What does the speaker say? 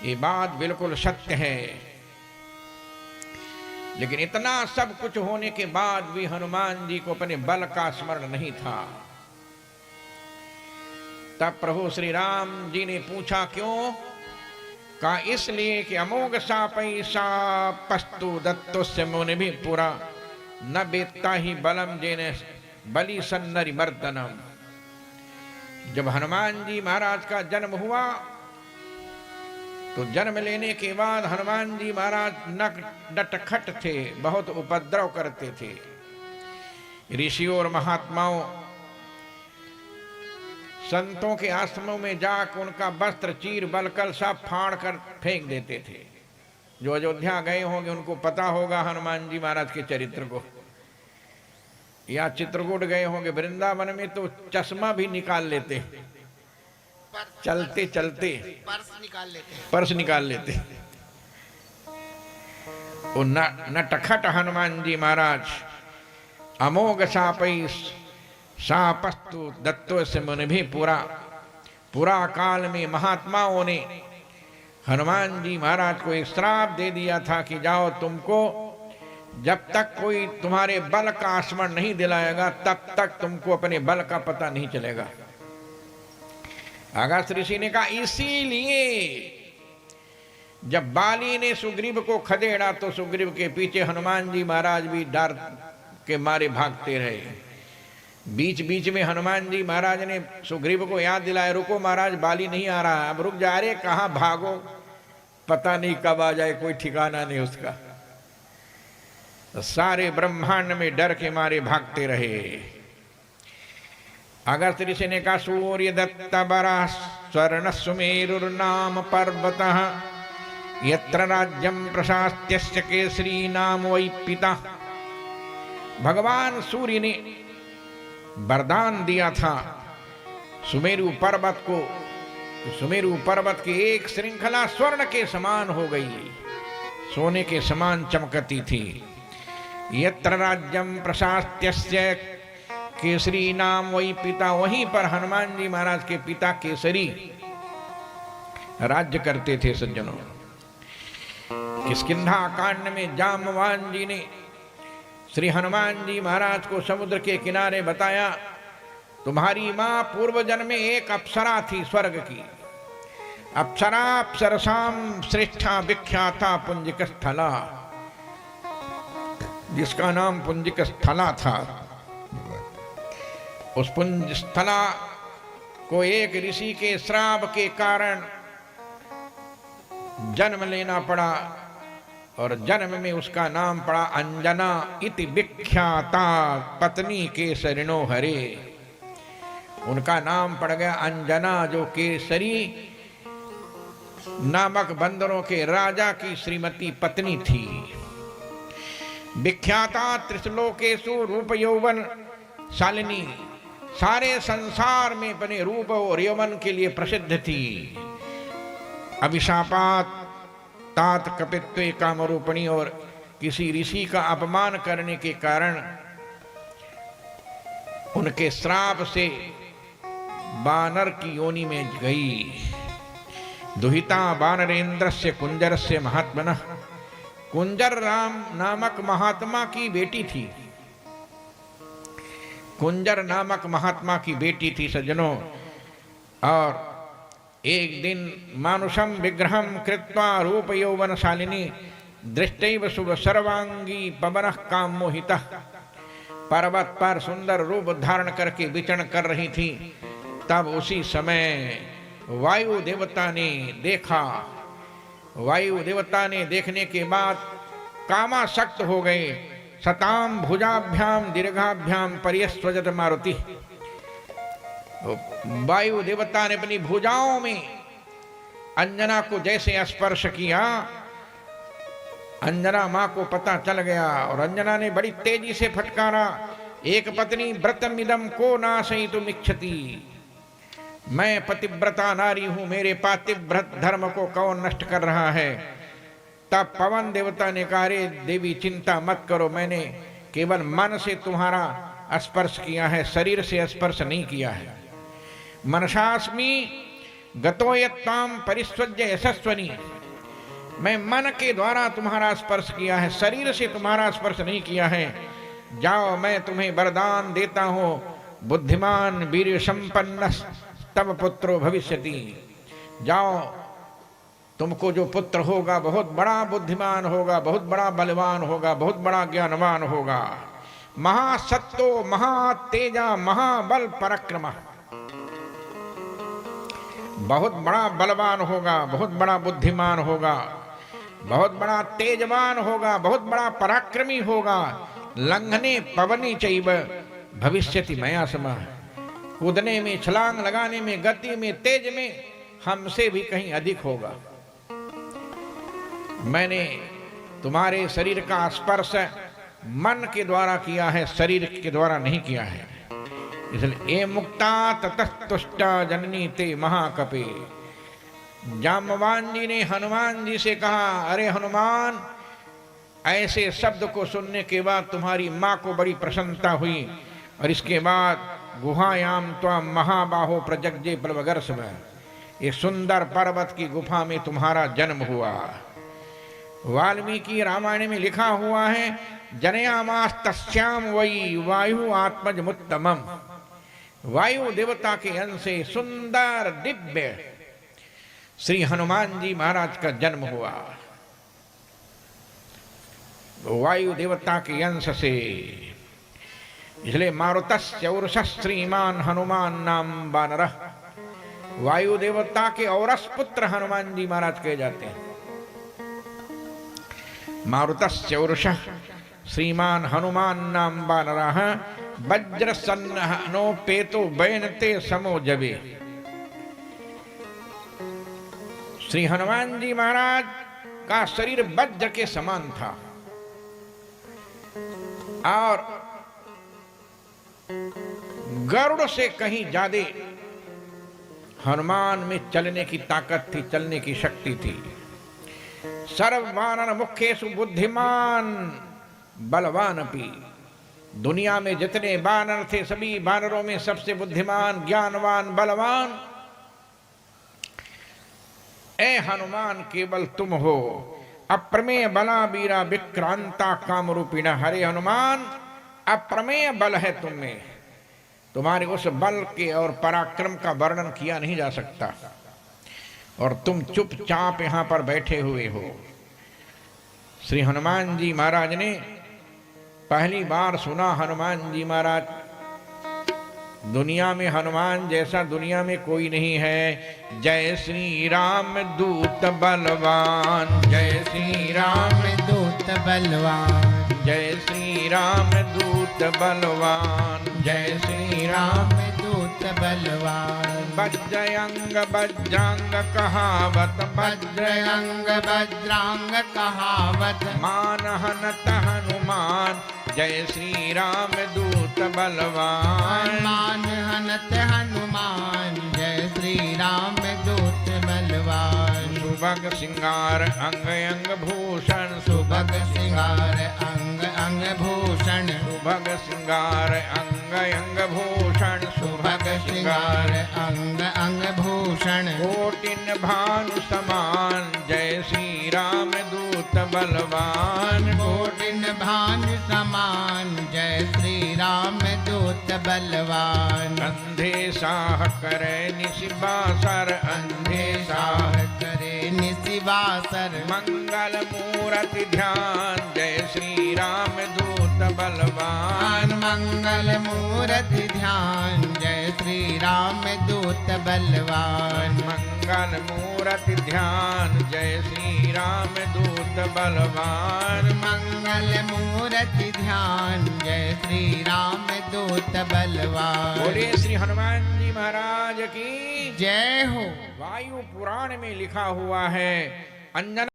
ये बात बिल्कुल सत्य है। लेकिन इतना सब कुछ होने के बाद भी हनुमान जी को अपने बल का स्मरण नहीं था। तब प्रभु श्री राम जी ने पूछा क्यों? कहा इसलिए कि अमोघ सापै सापस्तु दत्तोस्य मुनि भी पुरा न बेत्ता ही बलम जेने बलि सन्नरि मर्दनम। जब हनुमान जी महाराज का जन्म हुआ तो जन्म लेने के बाद हनुमान जी महाराज नटखट थे, बहुत उपद्रव करते थे। ऋषियों और महात्माओं संतों के आश्रमों में जाकर उनका वस्त्र चीर बलकल सब फाड़ कर फेंक देते थे। जो अयोध्या गए होंगे उनको पता होगा हनुमान जी महाराज के चरित्र को। या चित्रकूट गए होंगे वृंदावन में तो चश्मा भी निकाल लेते, चलते चलते पर्स निकाल लेते। वो नटखट हनुमान जी महाराज अमोघ सापै सापस्तु दत्तो से मुनि भी पूरा काल में महात्माओं ने हनुमान जी महाराज को एक श्राप दे दिया था कि जाओ, तुमको जब तक कोई तुम्हारे बल का स्मरण नहीं दिलाएगा तब तक तुमको अपने बल का पता नहीं चलेगा। अगस्त्य ऋषि ने कहा इसीलिए जब बाली ने सुग्रीव को खदेड़ा तो सुग्रीव के पीछे हनुमान जी महाराज भी डर के मारे भागते रहे। बीच बीच में हनुमान जी महाराज ने सुग्रीव को याद दिलाया, रुको महाराज बाली नहीं आ रहा, अब रुक जा। रहे कहां भागो, पता नहीं कब आ जाए, कोई ठिकाना नहीं उसका। तो सारे ब्रह्मांड में डर के मारे भागते रहे। अगस्त्य ऋषि ने कहा सूर्य दत्त बरा स्वर्ण सुमेरुर्नाम पर्वतः यत्र राज्यम प्रशास्त्यस्य केसरी नाम वै पिता। भगवान सूर्य ने वरदान दिया था सुमेरु पर्वत को। सुमेरु पर्वत की एक श्रृंखला स्वर्ण के समान हो गई, सोने के समान चमकती थी। यत्र राज्यम प्रशास्त्यस्य केसरी नाम वही पिता, वहीं पर हनुमान जी महाराज के पिता केसरी राज्य करते थे। सज्जनों, किष्किंधा कांड में जाम्बवान जी ने श्री हनुमान जी महाराज को समुद्र के किनारे बताया, तुम्हारी मां पूर्व जन्म में एक अप्सरा थी स्वर्ग की। अप्सरा अप्सरसाम श्रेष्ठा विख्याता पुंजिक स्थला, जिसका नाम पुंजिक स्थला था। उस पुंज स्थला को एक ऋषि के श्राप के कारण जन्म लेना पड़ा और जन्म में उसका नाम पड़ा अंजना इति विख्याता पत्नी केसरिणो हरे। उनका नाम पड़ गया अंजना, जो केसरी नामक बंदरों के राजा की श्रीमती पत्नी थी। विख्याता त्रिश्लोकेशु रूप यौवन शालिनी, सारे संसार में अपने रूप और यौवन के लिए प्रसिद्ध थी। अभिशापात तात कपित्व कामरूपिणी, और किसी ऋषि का अपमान करने के कारण उनके श्राप से बानर की योनि में गई। दुहिता बानरेंद्र से कुंजर से महात्मनः, कुंजर राम नामक महात्मा की बेटी थी। कुंजर नामक महात्मा की बेटी थी सज्जनों। और एक दिन मानुषम विग्रहम कृत्वा रूप यौवन शालिनी दृष्टैव शुभ सर्वांगी पवनः काम मोहितः, पर्वत पर सुंदर रूप धारण करके विचरण कर रही थी। तब उसी समय वायु देवता ने देखा। वायु देवता ने देखने के बाद कामासक्त हो गए। सताम भुजाभ्याम दीर्घाभ्याम पर्यस्वजत मारुति। वायु देवता ने अपनी भुजाओं में अंजना को जैसे स्पर्श किया, अंजना मां को पता चल गया और अंजना ने बड़ी तेजी से फटकारा, एक पत्नी व्रतमिदम को नाशयितुम इच्छति, मैं पतिव्रता नारी हूं, मेरे पातिव्रत धर्म को कौन नष्ट कर रहा है। तब पवन देवता ने कहा, रे देवी चिंता मत करो, मैंने केवल मन से तुम्हारा स्पर्श किया है, शरीर से स्पर्श नहीं किया है। मनसास्मि गतो यत्ताम परिस्वज्य यशस्वनी, मैं मन के द्वारा तुम्हारा स्पर्श किया है, शरीर से तुम्हारा स्पर्श नहीं किया है। जाओ मैं तुम्हें वरदान देता हूं, बुद्धिमान वीर्य संपन्न तब पुत्रो भविष्यति। जाओ, तुमको जो पुत्र होगा बहुत बड़ा बुद्धिमान होगा, बहुत बड़ा बलवान होगा, बहुत बड़ा ज्ञानवान होगा, महासत्तो महातेजा महाबल पराक्रम, बहुत बड़ा बलवान होगा, बहुत बड़ा बुद्धिमान होगा, बहुत बड़ा तेजवान होगा, बहुत बड़ा पराक्रमी होगा। लंघने पवनी चैव भविष्यति मया समः, कूदने में, छलांग लगाने में, गति में, तेज में हमसे भी कहीं अधिक होगा। मैंने तुम्हारे शरीर का स्पर्श मन के द्वारा किया है, शरीर के द्वारा नहीं किया है। इसलिए ए मुक्ता ततः तुष्टा जननी ते महाकपे। जाम्बवान जी ने हनुमान जी से कहा, अरे हनुमान, ऐसे शब्द को सुनने के बाद तुम्हारी माँ को बड़ी प्रसन्नता हुई, और इसके बाद गुहायाम त्वाम महाबाहो प्रजग्जे प्लवगर्षभ, एक सुंदर पर्वत की गुफा में तुम्हारा जन्म हुआ। वाल्मीकि रामायण में लिखा हुआ है, जनयामास तस्याम वै वायु आत्मजमुत्तमम, वायु देवता के अंश से सुंदर दिव्य श्री हनुमान जी महाराज का जन्म हुआ। वायु देवता के अंश से, इसलिए मारुतस्य उर्षः श्रीमान हनुमान नाम वानरः, वायु देवता के औरस पुत्र हनुमान जी महाराज कहे जाते हैं। मारुतस्य उर्षः श्रीमान हनुमान नाम वानरः, वज्र सन्नोपेतो बैनते समो जबे। श्री हनुमान जी महाराज का शरीर वज्र के समान था, और गरुड़ से कहीं ज्यादा हनुमान में चलने की ताकत थी, चलने की शक्ति थी। सर्व वानर मुख्येषु बुद्धिमान बलवान अपि, दुनिया में जितने वानर थे सभी वानरों में सबसे बुद्धिमान, ज्ञानवान, बलवान ए हनुमान केवल तुम हो। अप्रमेय बला वीरा विक्रांता कामरूपिणा, हरे हनुमान अप्रमेय बल है तुम में, तुम्हारे उस बल के और पराक्रम का वर्णन किया नहीं जा सकता, और तुम चुपचाप यहां पर बैठे हुए हो। श्री हनुमान जी महाराज ने पहली बार सुना, हनुमान जी महाराज, दुनिया में हनुमान जैसा दुनिया में कोई नहीं है। जय श्री राम दूत बलवान, जय श्री राम दूत बलवान, जय श्री राम दूत बलवान, जय श्री राम दूत बलवान। वज्रयंग वज्रांग कहावत, वज्रयंग वज्रांग कहावत, मान हनत हनुमान, जय श्री राम दूत बलवान। मान हनत हनुमान, जय श्री राम दूत बलवान। सुभग सिंगार अंग अंग भूषण, सुभग सिंगार अंग अंग भूषण, सुभग सिंगार अंग अंग भूषण, सुभग सिंगार अंग अंग भूषण। कोटिन भानु समान, जय श्री राम दूत बलवान। कोटिन भानु समान, जय श्री राम दूत बलवान। अंधे साह करे निशिबासर, अंधे साह करे निशिबासर। मंगल मूरति ध्यान, जय श्री राम दूत बलवान। मंगल मूरति ध्यान, जय श्री राम दूत बलवान। मंगल मूरति ध्यान, जय श्री राम दूत बलवान। मंगल मूरति ध्यान, जय श्री राम दूत बलवान। बोले श्री हनुमान जी महाराज की जय हो। वायु पुराण में लिखा हुआ है, अंजन